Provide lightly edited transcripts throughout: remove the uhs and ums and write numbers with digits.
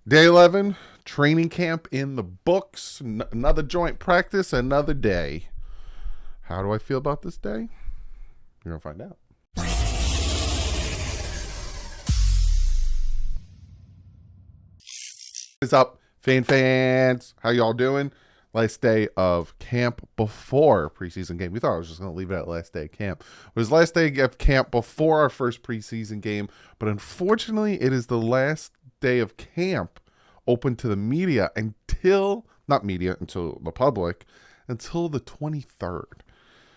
Day 11, training camp in the books. Another joint practice, another day. How do I feel about this day? You're going to find out. What's up, fans? How y'all doing? Last day of camp before preseason game. We thought I was just going to leave it at last day of camp. It was last day of camp before our first preseason game, but unfortunately, it is the last day of camp open to the media until the public, until the 23rd.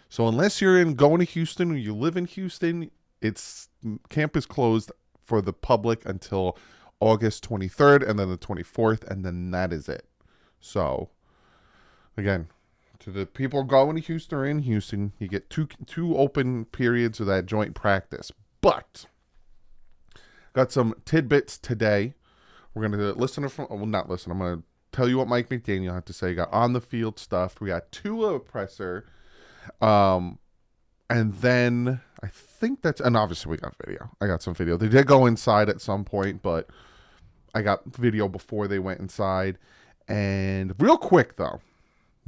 So unless you're going to Houston or you live in Houston, camp is closed for the public until August 23rd and then the 24th, and then that is it. So again, to the people going to Houston or in Houston, you get two open periods of that joint practice. But got some tidbits today. We're going to not listen. I'm going to tell you what Mike McDaniel had to say. Got on the field stuff. We got Tua presser. And then I think and obviously we got video. I got some video. They did go inside at some point, but I got video before they went inside. And real quick, I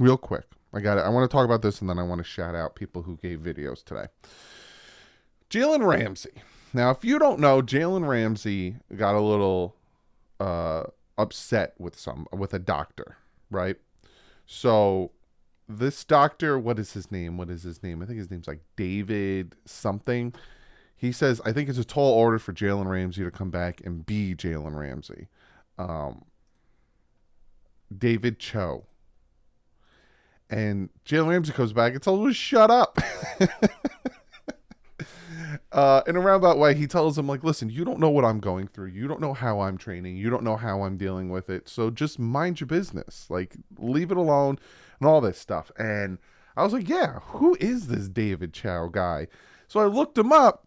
want to talk about this, and then I want to shout out people who gave videos today. Jalen Ramsey. Now, if you don't know, Jalen Ramsey got a little upset with a doctor, right? So this doctor, what is his name? I think his name's like David something. He says, I think it's a tall order for Jalen Ramsey to come back and be Jalen Ramsey. David Cho. And Jalen Ramsey comes back and tells him to shut up. In a roundabout way, he tells him, like, listen, you don't know what I'm going through. You don't know how I'm training. You don't know how I'm dealing with it. So just mind your business. Like, leave it alone and all this stuff. And I was like, yeah, who is this David Chow guy? So I looked him up.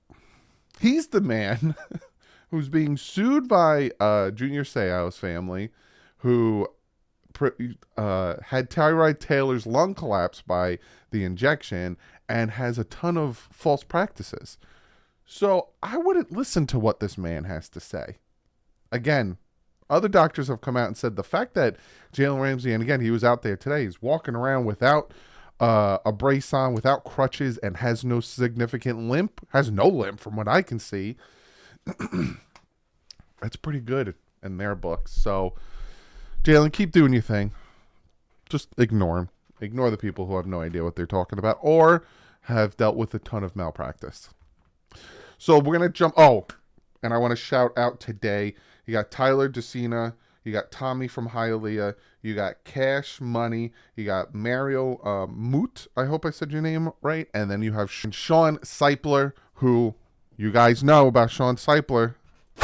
He's the man who's being sued by Junior Seau's family, who had Tyrod Taylor's lung collapse by the injection and has a ton of false practices. So I wouldn't listen to what this man has to say. Again, other doctors have come out and said the fact that Jalen Ramsey, and again, he was out there today, he's walking around without a brace on, without crutches, and has no significant limp, has no limp from what I can see. That's pretty good in their books. So Jalen, keep doing your thing. Just ignore him. Ignore the people who have no idea what they're talking about or have dealt with a ton of malpractice. So we're going to jump. Oh, and I want to shout out today. You got Tyler DeCina. You got Tommy from Hialeah. You got Cash Money. You got Mario Moot. I hope I said your name right. And then you have Sean Seipler, who you guys know about Sean Seipler,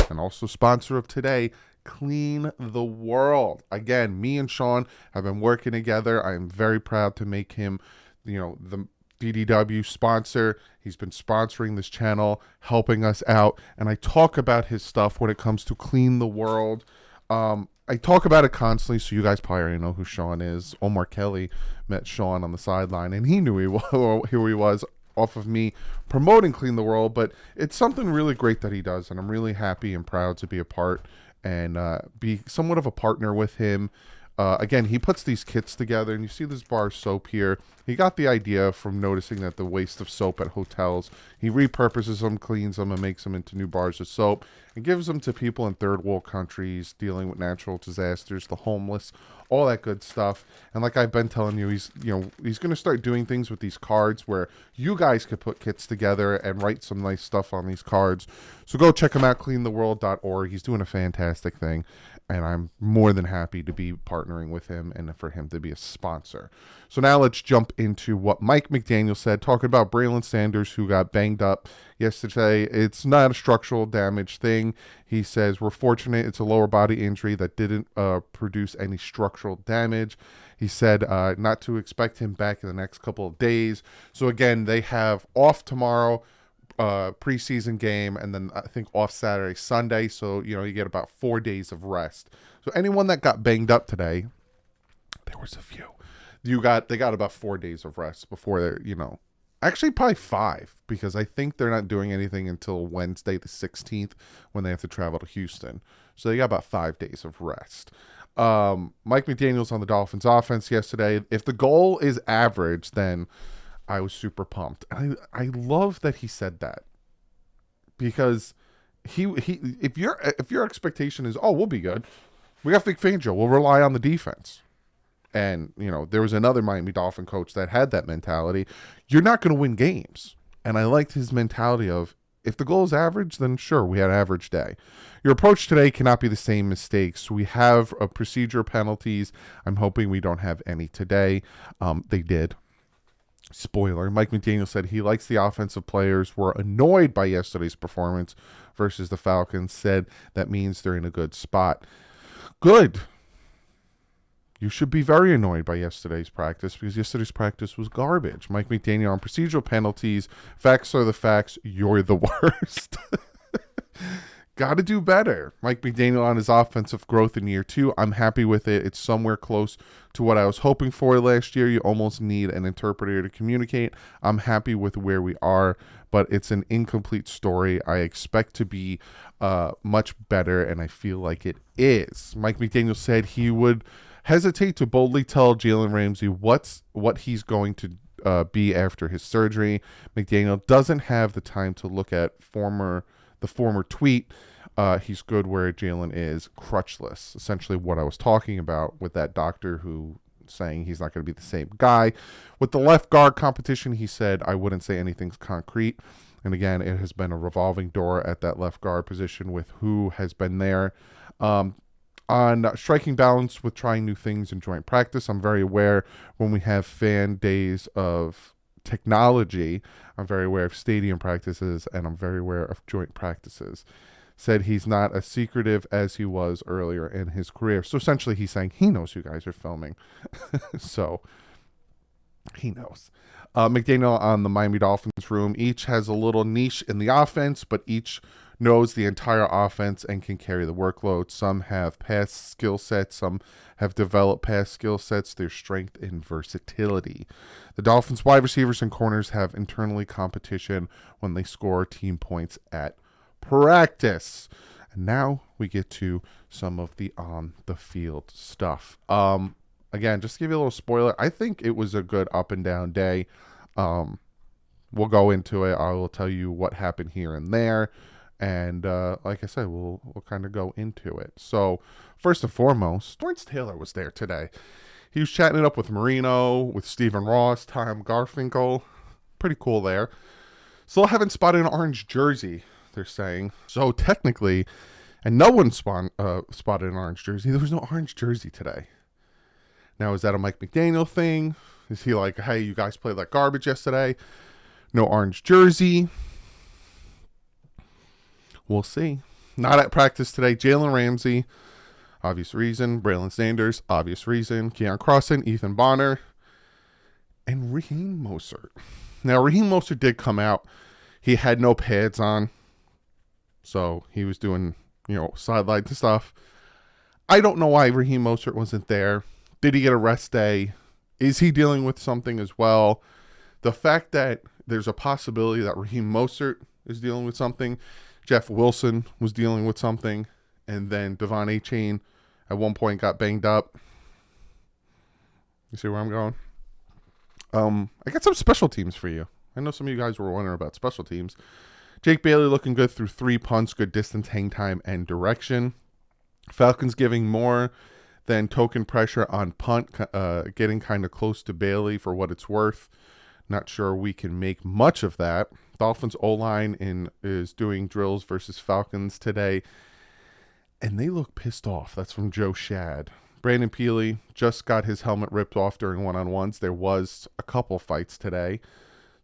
and also sponsor of today, Clean the World. Again, me and Sean have been working together. I am very proud to make him, the DDW sponsor. He's been sponsoring this channel, helping us out, and I talk about his stuff when it comes to Clean the World. I talk about it constantly, so you guys probably already know who Sean is. Omar Kelly met Sean on the sideline, and he knew who he was off of me promoting Clean the World, but it's something really great that he does, and I'm really happy and proud to be a part and be somewhat of a partner with him. Again, he puts these kits together, and you see this bar of soap here. He got the idea from noticing that the waste of soap at hotels, he repurposes them, cleans them, and makes them into new bars of soap, and gives them to people in third world countries dealing with natural disasters, the homeless, all that good stuff. And like I've been telling you, he's going to start doing things with these cards where you guys could put kits together and write some nice stuff on these cards. So go check him out, cleantheworld.org. He's doing a fantastic thing, and I'm more than happy to be partnering with him and for him to be a sponsor. So now let's jump into what Mike McDaniel said, talking about Braylon Sanders, who got banged up yesterday. It's not a structural damage thing. He says, we're fortunate it's a lower body injury that didn't produce any structural damage. He said not to expect him back in the next couple of days. So again, they have off tomorrow, preseason game, and then I think off Saturday, Sunday. So, you get about 4 days of rest. So anyone that got banged up today, there was a few. They got about 4 days of rest before they're, actually probably 5, because I think they're not doing anything until Wednesday the 16th when they have to travel to Houston. So they got about 5 days of rest. Mike McDaniel's on the Dolphins offense yesterday. If the goal is average, then I was super pumped. I love that he said that, because if your expectation is, oh, we'll be good, we got Vic Fangio, we'll rely on the defense. And, there was another Miami Dolphin coach that had that mentality. You're not going to win games. And I liked his mentality of, if the goal is average, then sure, we had an average day. Your approach today cannot be the same mistakes. We have procedure penalties. I'm hoping we don't have any today. They did. Spoiler, Mike McDaniel said he likes the offensive players were annoyed by yesterday's performance versus the Falcons. Said that means they're in a good spot. Good. You should be very annoyed by yesterday's practice, because yesterday's practice was garbage. Mike McDaniel on procedural penalties. Facts are the facts. You're the worst. Got to do better. Mike McDaniel on his offensive growth in year 2. I'm happy with it. It's somewhere close to what I was hoping for last year. You almost need an interpreter to communicate. I'm happy with where we are, but it's an incomplete story. I expect to be much better, and I feel like it is. Mike McDaniel said he would hesitate to boldly tell Jalen Ramsey what he's going to be after his surgery. McDaniel doesn't have the time to look at the former tweet. He's good where Jalen is, crutchless. Essentially what I was talking about with that doctor who saying he's not going to be the same guy. With the left guard competition, he said, I wouldn't say anything's concrete. And again, it has been a revolving door at that left guard position with who has been there. On striking balance with trying new things in joint practice, I'm very aware when we have fan days of technology, I'm very aware of stadium practices, and I'm very aware of joint practices. Said he's not as secretive as he was earlier in his career. So essentially he's saying he knows you guys are filming. So he knows. McDaniel on the Miami Dolphins room. Each has a little niche in the offense, but each knows the entire offense and can carry the workload. Some have past skill sets. Some have developed past skill sets. Their strength and versatility. The Dolphins wide receivers and corners have internally competition when they score team points at practice. And now we get to some of the on the field stuff. Again, just to give you a little spoiler, I think it was a good up and down day. We'll go into it. I will tell you what happened here and there. And like I said, we'll kind of go into it. So first and foremost, Lawrence Taylor was there today. He was chatting it up with Marino, with Stephen Ross, Tom Garfinkel. Pretty cool there. Still haven't spotted an orange jersey, they're saying. So technically, and no one spotted an orange jersey. There was no orange jersey today. Now, is that a Mike McDaniel thing? Is he like, hey, you guys played like garbage yesterday? No orange jersey. We'll see. Not at practice today. Jalen Ramsey, obvious reason. Braylon Sanders, obvious reason. Keon Crossan, Ethan Bonner, and Raheem Mostert. Now, Raheem Mostert did come out. He had no pads on, so he was doing, sideline stuff. I don't know why Raheem Mostert wasn't there. Did he get a rest day? Is he dealing with something as well? The fact that there's a possibility that Raheem Mostert is dealing with something, Jeff Wilson was dealing with something, and then Devon Achane at one point got banged up. You see where I'm going? I got some special teams for you. I know some of you guys were wondering about special teams. Jake Bailey looking good through 3 punts, good distance, hang time, and direction. Falcons giving more than token pressure on punt, getting kind of close to Bailey for what it's worth. Not sure we can make much of that. Dolphins O-line is doing drills versus Falcons today, and they look pissed off. That's from Joe Shad. Brandon Peely just got his helmet ripped off during one-on-ones. There was a couple fights today.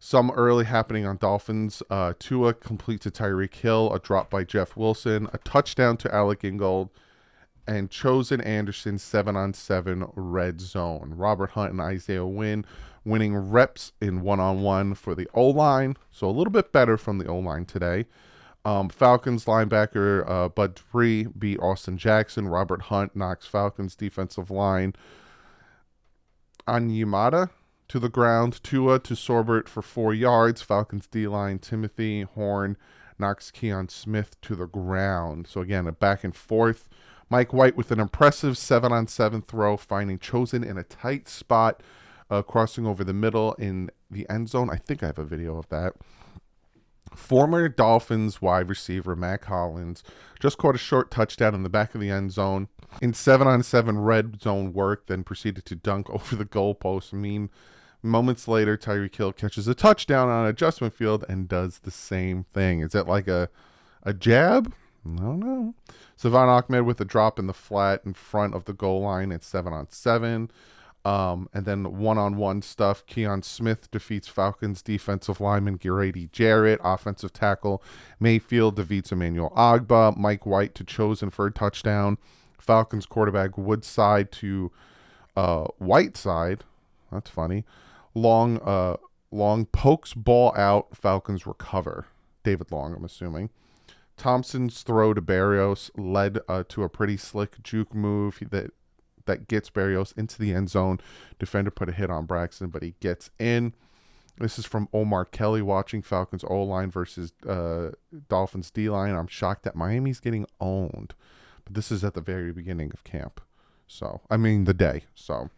Some early happening on Dolphins. Tua completes a Tyreek Hill, a drop by Jeff Wilson, a touchdown to Alec Ingold, and Chosen Anderson 7-on-7 red zone. Robert Hunt and Isaiah Wynn winning reps in one-on-one for the O-line. So a little bit better from the O-line today. Falcons linebacker Bud Dupree beat Austin Jackson. Robert Hunt knocks Falcons defensive line Onyemata to the ground. Tua to Sorbert for 4 yards. Falcons D-line Timothy Horn knocks Keon Smith to the ground. So again, a back and forth. Mike White with an impressive 7-on-7 throw, finding Chosen in a tight spot, crossing over the middle in the end zone. I think I have a video of that. Former Dolphins wide receiver Mac Hollins just caught a short touchdown in the back of the end zone in 7-on-7 red zone work, then proceeded to dunk over the goalpost. Moments later, Tyreek Hill catches a touchdown on an adjustment field and does the same thing. Is that like a jab? No. Savon Ahmed with a drop in the flat in front of the goal line at 7-on-7. And then one-on-one stuff. Keon Smith defeats Falcons defensive lineman Grady Jarrett. Offensive tackle Mayfield defeats Emmanuel Agba. Mike White to Chosen for a touchdown. Falcons quarterback Woodside to Whiteside. That's funny. Long pokes ball out. Falcons recover. David Long, I'm assuming. Thompson's throw to Berrios led to a pretty slick juke move that gets Berrios into the end zone. Defender put a hit on Braxton, but he gets in. This is from Omar Kelly watching Falcons O-line versus Dolphins D-line. I'm shocked that Miami's getting owned. But this is at the very beginning of camp. The day. So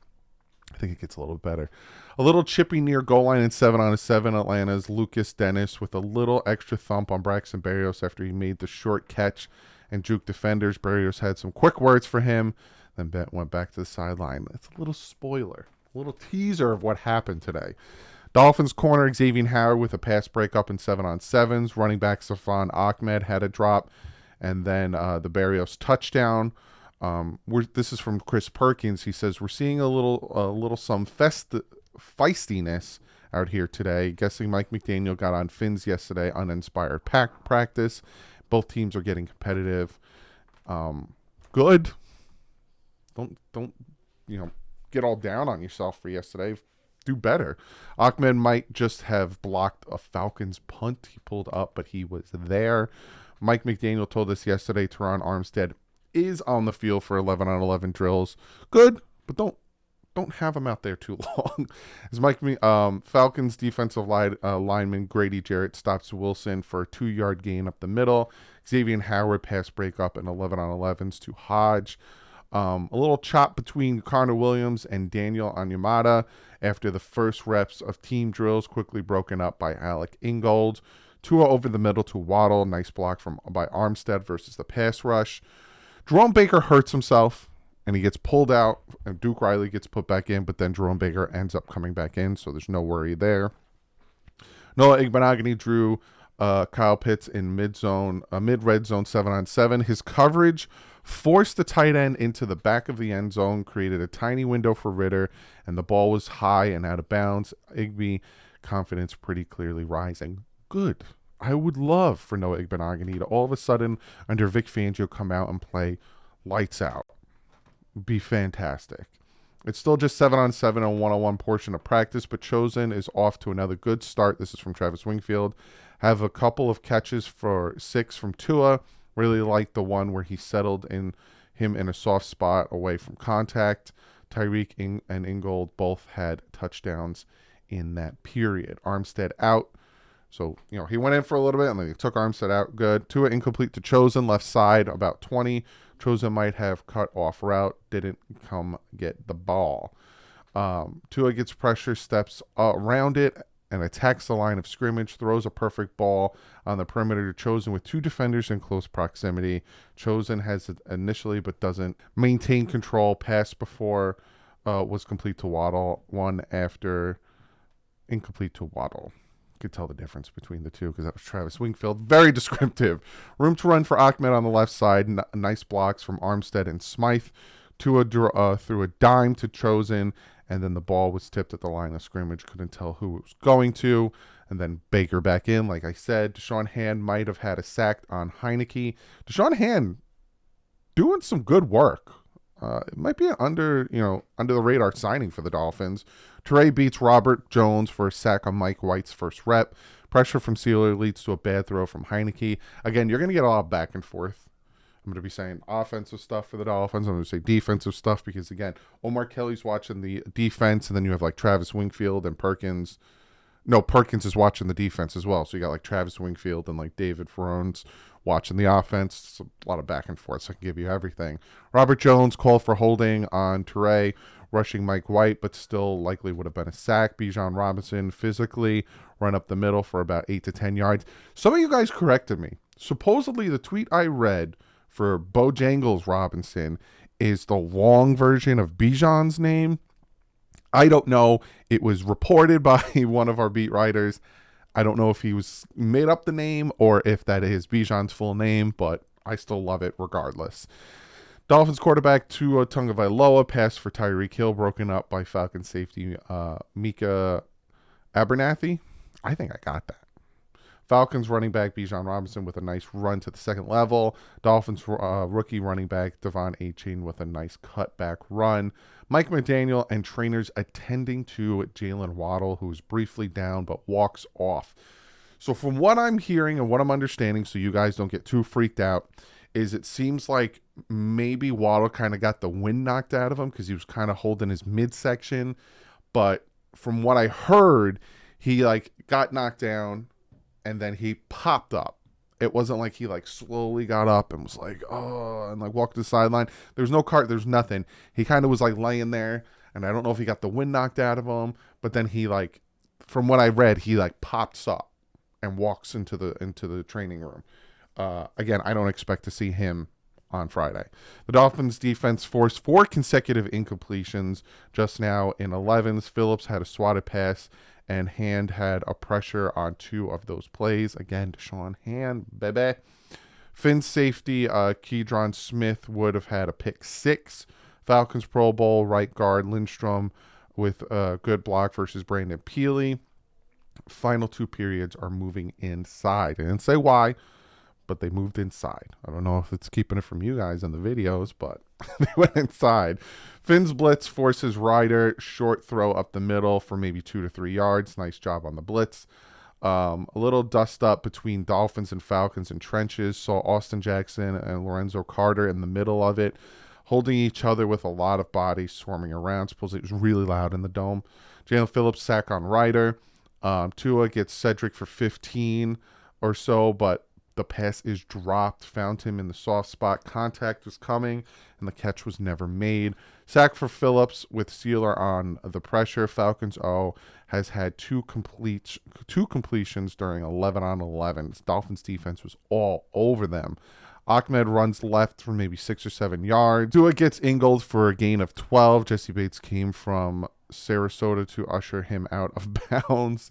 I think it gets a little better. A little chippy near goal line in 7-on-7. Atlanta's Lucas Dennis with a little extra thump on Braxton Berrios after he made the short catch and juke defenders. Berrios had some quick words for him, then went back to the sideline. It's a little spoiler, a little teaser of what happened today. Dolphins corner Xavier Howard with a pass breakup in 7-on-7s. Running back Safon Ahmed had a drop, and then the Berrios touchdown. This is from Chris Perkins. He says, we're seeing a little some feistiness out here today. Guessing Mike McDaniel got on Fins yesterday, uninspired practice. Both teams are getting competitive. Good. Don't get all down on yourself for yesterday. Do better. Ahmed might just have blocked a Falcons punt he pulled up, but he was there. Mike McDaniel told us yesterday Teron Armstead is on the field for 11-on-11 drills. Good, but don't have him out there too long. As Falcons defensive lineman Grady Jarrett stops Wilson for a 2-yard gain up the middle. Xavier Howard pass breakup in 11-on-11s to Hodge. A little chop between Connor Williams and Daniel Onyemata after the first reps of team drills, quickly broken up by Alec Ingold. Tua over the middle to Waddle. Nice block by Armstead versus the pass rush. Jerome Baker hurts himself, and he gets pulled out, and Duke Riley gets put back in, but then Jerome Baker ends up coming back in, so there's no worry there. Noah Igbenogany drew Kyle Pitts in mid-red zone 7-on-7. His coverage forced the tight end into the back of the end zone, created a tiny window for Ritter, and the ball was high and out of bounds. Igby confidence pretty clearly rising. Good. I would love for Noah Igbenogany to all of a sudden, under Vic Fangio, come out and play lights out. Be fantastic. It's still just 7-on-7 and 1-on-1 portion of practice, but Chosen is off to another good start. This is from Travis Wingfield. Have a couple of catches for 6 from Tua. Really like the one where he settled him in a soft spot away from contact. Tyreek and Ingold both had touchdowns in that period. Armstead out. So, he went in for a little bit and then he took Armstead out. Good. Tua incomplete to Chosen, left side, about 20. Chosen might have cut off route, didn't come get the ball. Tua gets pressure, steps around it, and attacks the line of scrimmage, throws a perfect ball on the perimeter to Chosen with 2 defenders in close proximity. Chosen has it initially but doesn't maintain control. Pass before was complete to Waddle, one after incomplete to Waddle. Could tell the difference between the two because that was Travis Wingfield. Very descriptive. Room to run for Ahmed on the left side. Nice blocks from Armstead and Smythe. Tua threw a dime to Chosen, and then the ball was tipped at the line of scrimmage. Couldn't tell who it was going to. And then Baker back in. Like I said, Deshaun Hand might have had a sack on Heineke. Deshaun Hand doing some good work. It might be an under the radar signing for the Dolphins. Teray beats Robert Jones for a sack on Mike White's first rep. Pressure from Sealer leads to a bad throw from Heineke. Again, you're going to get a lot of back and forth. I'm going to be saying offensive stuff for the Dolphins. I'm going to say defensive stuff because, again, Omar Kelly's watching the defense, and then you have like Travis Wingfield and Perkins No, Perkins is watching the defense as well. So you got like Travis Wingfield and like David Ferrones watching the offense. It's a lot of back and forth, so I can give you everything. Robert Jones called for holding on Toure, rushing Mike White, but still likely would have been a sack. Bijan Robinson physically run up the middle for about 8 to 10 yards. Some of you guys corrected me. Supposedly the tweet I read for Bojangles Robinson is the long version of Bijan's name. I don't know. It was reported by one of our beat writers. I don't know if he was made up the name or if that is Bijan's full name, but I still love it regardless. Dolphins quarterback Tua Tagovailoa passed for Tyreek Hill, broken up by Falcons safety Mika Abernathy. I think I got that. Falcons running back Bijan Robinson with a nice run to the second level. Dolphins rookie running back Devon Achane with a nice cutback run. Mike McDaniel and trainers attending to Jalen Waddle, who is briefly down but walks off. So from what I'm hearing and what I'm understanding, so you guys don't get too freaked out, is it seems like maybe Waddle kind of got the wind knocked out of him because he was kind of holding his midsection. But from what I heard, he like got knocked down and then he popped up. It wasn't like he like slowly got up and was like, oh, and like walked to the sideline. There's no cart. There's nothing. He kind of was like laying there, and I don't know if he got the wind knocked out of him, but then he like, from what I read, he like pops up and walks into the training room. Again, I don't expect to see him on Friday. The Dolphins defense forced 4 consecutive incompletions just now in 11s. Phillips had a swatted pass, and Hand had a pressure on 2 of those plays. Again, Deshaun Hand, baby. Finn's safety, Keydron Smith, would have had a pick 6. Falcons Pro Bowl right guard Lindstrom with a good block versus Brandon Peely. Final 2 periods are moving inside. I didn't say why, but they moved inside. I don't know if it's keeping it from you guys in the videos, but they went inside. Finn's blitz forces Ryder short throw up the middle for maybe 2 to 3 yards. Nice job on the blitz. A little dust up between Dolphins and Falcons in trenches. Saw Austin Jackson and Lorenzo Carter in the middle of it, holding each other with a lot of bodies swarming around. Suppose it was really loud in the dome. Jalen Phillips sack on Ryder. Tua gets Cedric for 15 or so, but the pass is dropped, found him in the soft spot. Contact was coming, and the catch was never made. Sack for Phillips with Sealer on the pressure. Falcons has had 2 completions during 11 on 11. Dolphins defense was all over them. Ahmed runs left for maybe 6 or 7 yards. Tua gets Ingold for a gain of 12. Jesse Bates came from Sarasota to usher him out of bounds.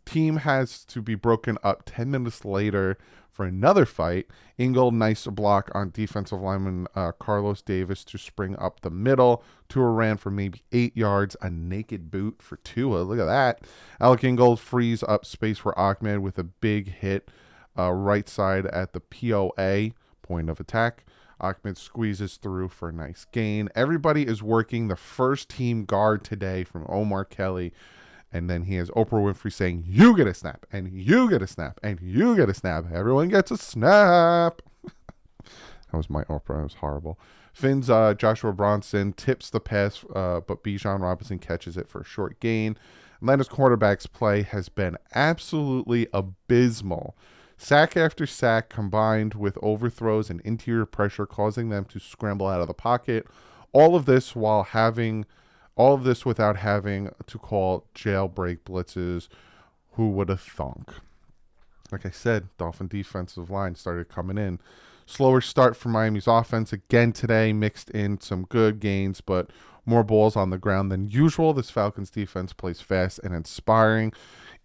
Team has to be broken up 10 minutes later for another fight. Ingold, nice block on defensive lineman Carlos Davis to spring up the middle. Tua ran for maybe 8 yards, a naked boot for Tua. Look at that. Alec Ingold frees up space for Ahmed with a big hit right side at the POA, point of attack. Ahmed squeezes through for a nice gain. Everybody is working the first team guard today from Omar Kelly. And then he has Oprah Winfrey saying, you get a snap, and you get a snap, and you get a snap. Everyone gets a snap. That was my Oprah. It was horrible. Finn's Joshua Bronson tips the pass, but Bijan Robinson catches it for a short gain. Atlanta's quarterback's play has been absolutely abysmal. Sack after sack combined with overthrows and interior pressure causing them to scramble out of the pocket. All of this without having to call jailbreak blitzes. Who would have thunk? Like I said, Dolphin defensive line started coming in. Slower start for Miami's offense again today, mixed in some good gains, but more balls on the ground than usual. This Falcons defense plays fast and inspiring.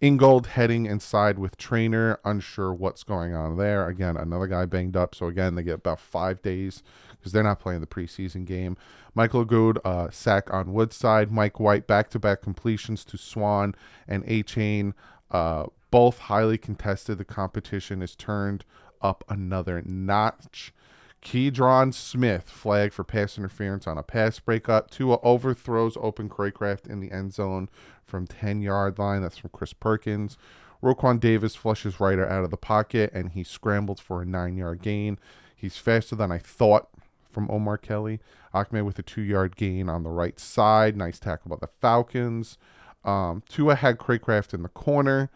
Ingold heading inside with Trainer, unsure what's going on there. Again, another guy banged up, so again, they get about 5 days because they're not playing the preseason game. Michael Good, sack on Woodside. Mike White, back-to-back completions to Swan and A-Chain. Both highly contested. The competition is turned up another notch. Keydron Smith, flag for pass interference on a pass breakup. Tua overthrows open Craycraft in the end zone from 10-yard line. That's from Chris Perkins. Roquan Davis flushes Ryder out of the pocket, and he scrambled for a 9-yard gain. He's faster than I thought from Omar Kelly. Ahmed with a 2-yard gain on the right side. Nice tackle by the Falcons. Tua had Craycraft in the corner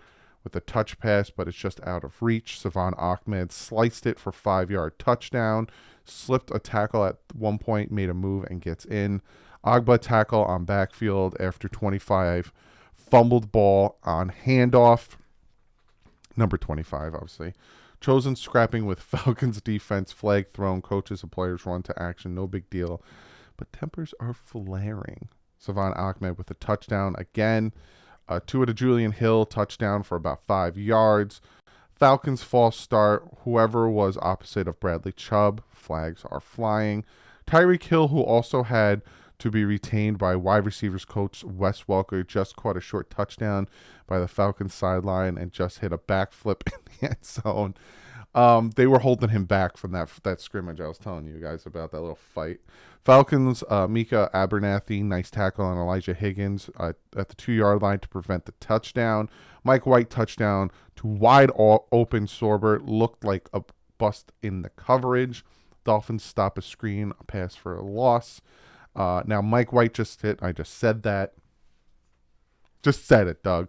with a touch pass, but it's just out of reach. Savon Ahmed sliced it for 5-yard touchdown, slipped a tackle at one point, made a move, and gets in. Agba tackle on backfield after 25, fumbled ball on handoff. Number 25, obviously. Chosen scrapping with Falcons defense, flag thrown, coaches and players run to action, no big deal. But tempers are flaring. Savon Ahmed with a touchdown again. Tua to Julian Hill, touchdown for about 5 yards. Falcons false start. Whoever was opposite of Bradley Chubb, flags are flying. Tyreek Hill, who also had to be retained by wide receivers coach Wes Welker, just caught a short touchdown by the Falcons sideline and just hit a backflip in the end zone. They were holding him back from that scrimmage I was telling you guys about, that little fight. Falcons, Mika Abernathy, nice tackle on Elijah Higgins at the 2-yard line to prevent the touchdown. Mike White touchdown to wide open Sorbert. Looked like a bust in the coverage. Dolphins stop a screen, a pass for a loss. Now Mike White just hit. I just said that. Just said it, Doug.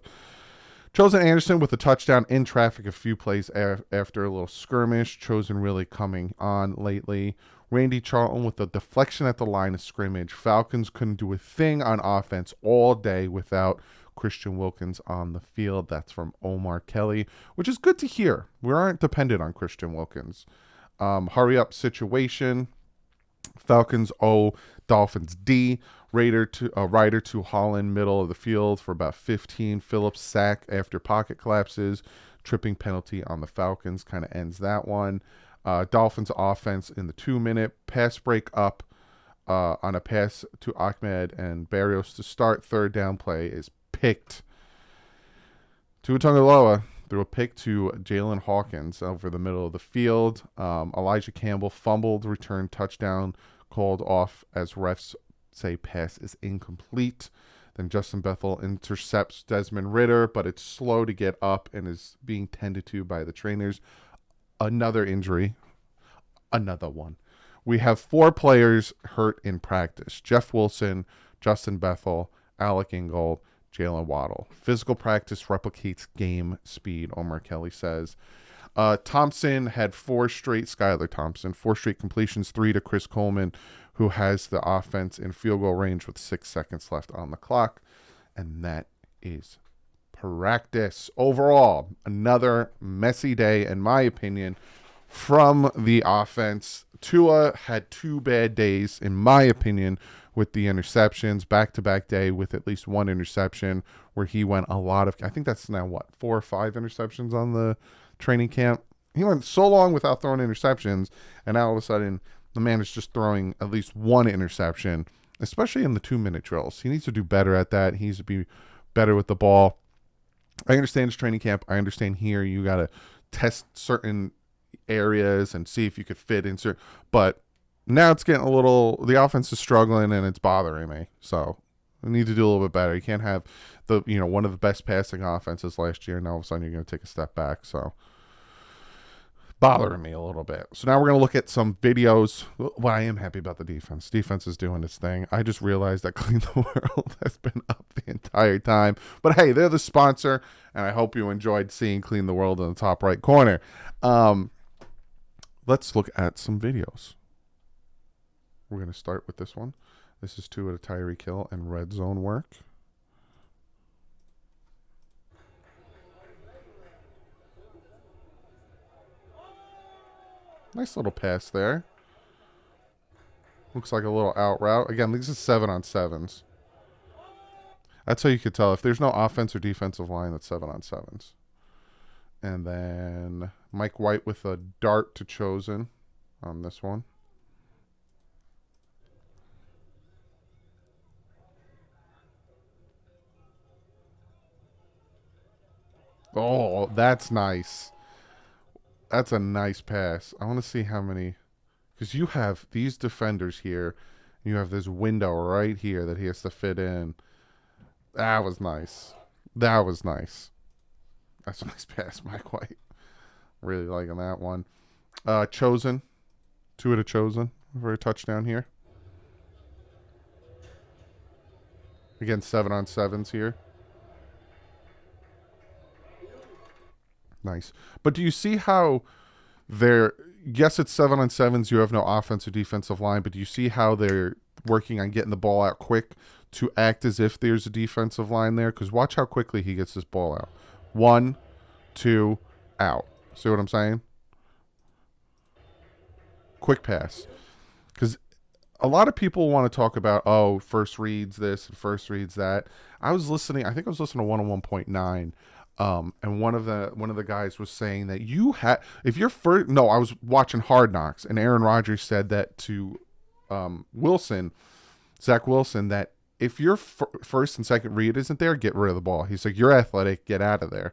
Chosen Anderson with a touchdown in traffic a few plays after a little skirmish. Chosen really coming on lately. Randy Charlton with a deflection at the line of scrimmage. Falcons couldn't do a thing on offense all day without Christian Wilkins on the field. That's from Omar Kelly, which is good to hear. We aren't dependent on Christian Wilkins. Hurry up situation. Falcons O, Dolphins D. Ryder to Holland, middle of the field for about 15. Phillips sack after pocket collapses. Tripping penalty on the Falcons kind of ends that one. Dolphins offense in the 2-minute. Pass break up on a pass to Ahmed and Barrios to start. Third down play is picked. Tua Tagovailoa threw a pick to Jalen Hawkins over the middle of the field. Elijah Campbell fumbled, returned touchdown, called off as refs say pass is incomplete. Then Justin Bethel intercepts Desmond Ridder, but it's slow to get up and is being tended to by the trainers. Another injury. Another one. We have 4 players hurt in practice. Jeff Wilson, Justin Bethel, Alec Ingold, Jalen Waddle. Physical practice replicates game speed, Omar Kelly says. Thompson had 4 straight, Skylar Thompson, 4 straight completions, 3 to Chris Coleman, who has the offense in field goal range with 6 seconds left on the clock. And that is practice. Overall, another messy day, in my opinion, from the offense. Tua had 2 bad days, in my opinion, with the interceptions. Back-to-back day with at least 1 interception where he went a lot of, I think that's now, 4 or 5 interceptions on the training camp. He went so long without throwing interceptions, and now all of a sudden the man is just throwing at least 1 interception, especially in the 2-minute drills. He needs to do better at that. He needs to be better with the ball. I understand it's training camp. I understand here you got to test certain areas and see if you could fit in certain, but now it's getting a little, the offense is struggling and it's bothering me. So we need to do a little bit better. You can't have the, one of the best passing offenses last year. Now all of a sudden you're going to take a step back. So bothering me a little bit. So now we're going to look at some videos. Well, I am happy about the defense. Defense is doing its thing. I just realized that Clean the World has been up the entire time. But hey, they're the sponsor, and I hope you enjoyed seeing Clean the World in the top right corner. Let's look at some videos. We're going to start with this one. This is Tua to Tyreek Hill and red zone work. Nice little pass there. Looks like a little out route. Again, this is 7-on-7s. That's how you could tell. If there's no offense or defensive line, that's 7-on-7s. And then Mike White with a dart to Chosen on this one. Oh, that's nice. That's a nice pass. I want to see how many, because you have these defenders here. You have this window right here that he has to fit in. That was nice. That was nice. That's a nice pass, Mike White. Really liking that one. Chosen. Tua to Chosen for a touchdown here. Again, 7-on-7s here. Nice. But do you see how they're, yes, it's 7-on-7s. You have no offensive defensive line, but do you see how they're working on getting the ball out quick to act as if there's a defensive line there? Because watch how quickly he gets this ball out. 1, 2, out. See what I'm saying? Quick pass. Because a lot of people want to talk about, oh, first reads this and first reads that. I think I was listening to 101.9. And one of the guys was saying that if you're first, no, I was watching Hard Knocks, and Aaron Rodgers said that to Zach Wilson, that if your first and second read isn't there, get rid of the ball. He's like, you're athletic, get out of there.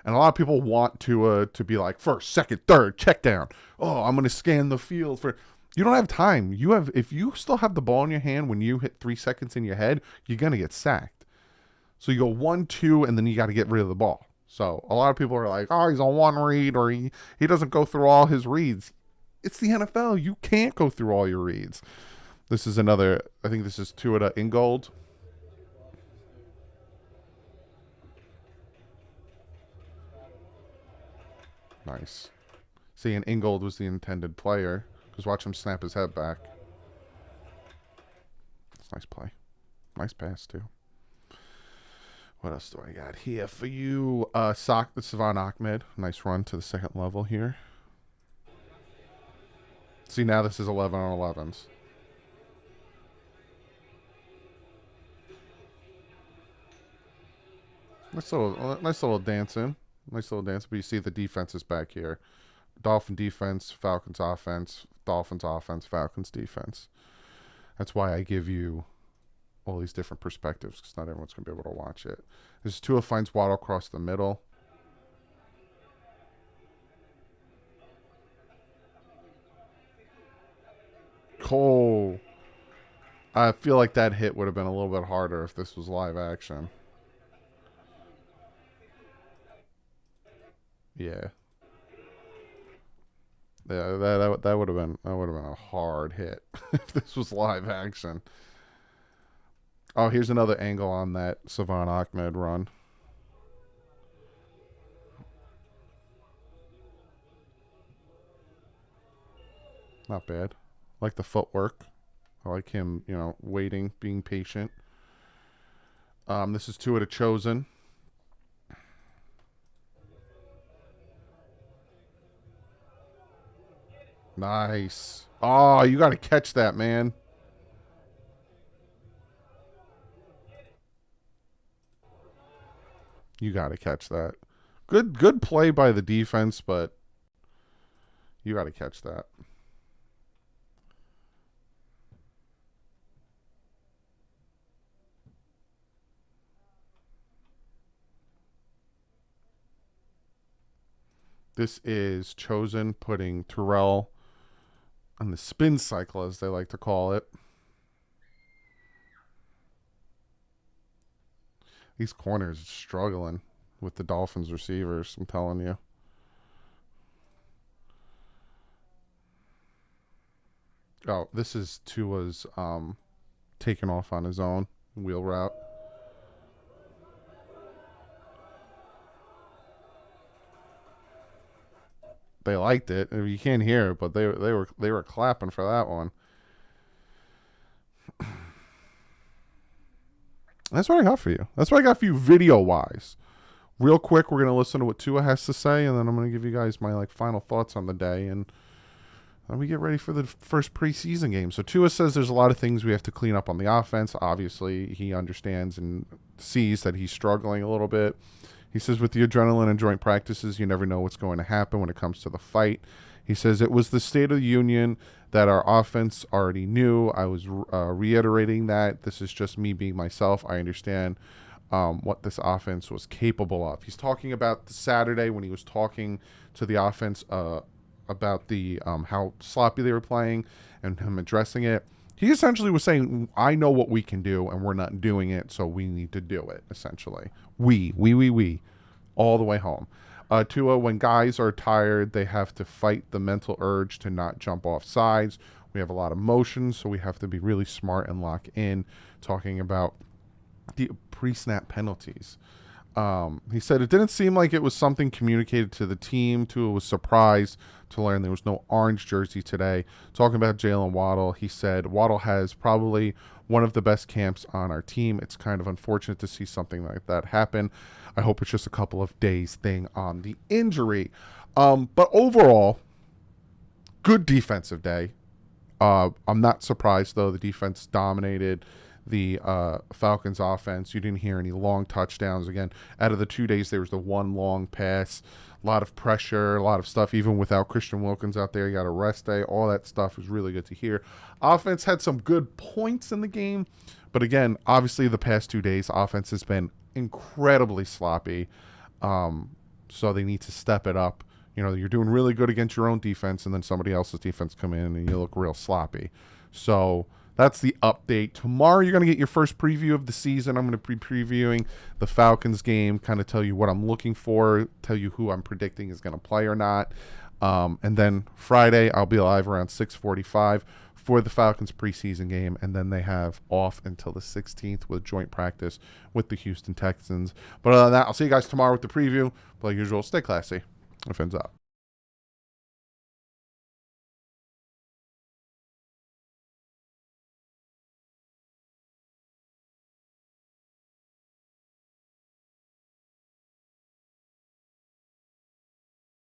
And a lot of people want to be like first, second, third, check down. Oh, I'm going to scan the field for. You don't have time. If you still have the ball in your hand when you hit 3 seconds in your head, you're going to get sacked. So you go 1, 2, and then you got to get rid of the ball. So a lot of people are like, oh, he's on one read, or he doesn't go through all his reads. It's the NFL. You can't go through all your reads. This is another, I think this is Tua in gold. Nice. See, and Ingold was the intended player, because watch him snap his head back. That's a nice play. Nice pass, too. What else do I got here for you? Savon Ahmed. Nice run to the second level here. See, now this is 11-on-11s. Nice little dancing. Nice little dance. But you see the defense is back here. Dolphin defense, Falcons offense, Dolphins offense, Falcons defense. That's why I give you all these different perspectives, because not everyone's going to be able to watch it. This is Tua finds Waddle across the middle. Cole. I feel like that hit would have been a little bit harder if this was live action. Yeah. Yeah, that would have been a hard hit if this was live action. Oh, here's another angle on that Savon Ahmed run. Not bad. I like the footwork. I like him, waiting, being patient. This is Tua to Chosen. Nice. Oh, you got to catch that, man. You got to catch that. Good play by the defense, but you got to catch that. This is Chosen putting Terrell on the spin cycle, as they like to call it. These corners are struggling with the Dolphins receivers, I'm telling you. Oh, this is Tua's taking off on his own wheel route. They liked it. You can't hear it, but they were clapping for that one. That's what I got for you. That's what I got for you video-wise. Real quick, we're going to listen to what Tua has to say, and then I'm going to give you guys my final thoughts on the day, and then we get ready for the first preseason game. So Tua says there's a lot of things we have to clean up on the offense. Obviously, he understands and sees that he's struggling a little bit. He says with the adrenaline and joint practices, you never know what's going to happen when it comes to the fight. He says it was the State of the Union that our offense already knew. I was reiterating that. This is just me being myself. I understand what this offense was capable of. He's talking about the Saturday when he was talking to the offense about the how sloppy they were playing and him addressing it. He essentially was saying, I know what we can do, and we're not doing it, so we need to do it, essentially. We, all the way home. Tua, when guys are tired, they have to fight the mental urge to not jump off sides. We have a lot of motion, so we have to be really smart and lock in, talking about the pre-snap penalties. He said it didn't seem like it was something communicated to the team. Tua was surprised to learn there was no orange jersey today. Talking about Jalen Waddle, he said Waddle has probably one of the best camps on our team. It's kind of unfortunate to see something like that happen. I hope it's just a couple of days thing on the injury. But overall, good defensive day. I'm not surprised, though. The defense dominated the Falcons offense. You didn't hear any long touchdowns. Again, out of the 2 days, there was the one long pass. A lot of pressure, a lot of stuff. Even without Christian Wilkins out there, you got a rest day. All that stuff was really good to hear. Offense had some good points in the game. But again, obviously the past 2 days, offense has been incredibly sloppy. So they need to step it up. You know, you're doing really good against your own defense, and then somebody else's defense come in and you look real sloppy. So that's the update. Tomorrow you're going to get your first preview of the season. I'm going to be previewing the Falcons game, kind of tell you what I'm looking for, tell you who I'm predicting is going to play or not. And then Friday I'll be live around 6:45 for the Falcons preseason game, and then they have off until the 16th with joint practice with the Houston Texans. But other than that, I'll see you guys tomorrow with the preview. But like usual, stay classy. Fins up.